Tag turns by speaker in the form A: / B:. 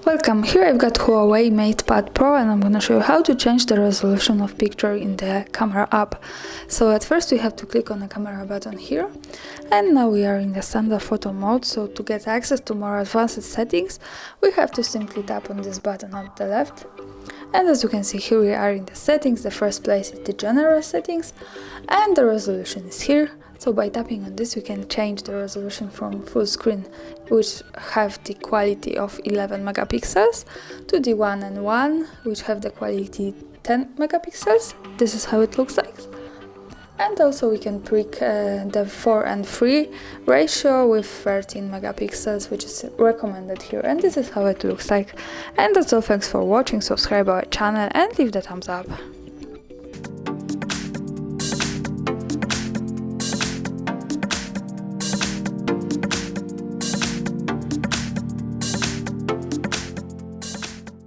A: Welcome, here I've got HUAWEI MatePad Pro and I'm going to show you how to change the resolution of picture in the camera app. So at first we have to click on the camera button here, and now we are in the standard photo mode. So to get access to more advanced settings, we have to simply tap on this button on the left. And as you can see, here we are in the settings. The first place is the general settings and the resolution is here. So by tapping on this, we can change the resolution from full screen, which have the quality of 11 megapixels, to the 1 and 1, which have the quality 10 megapixels. This is how it looks like. And also we can pick the 4 and 3 ratio with 13 megapixels, which is recommended here. And this is how it looks like. And that's all. Thanks for watching. Subscribe our channel and leave the thumbs up.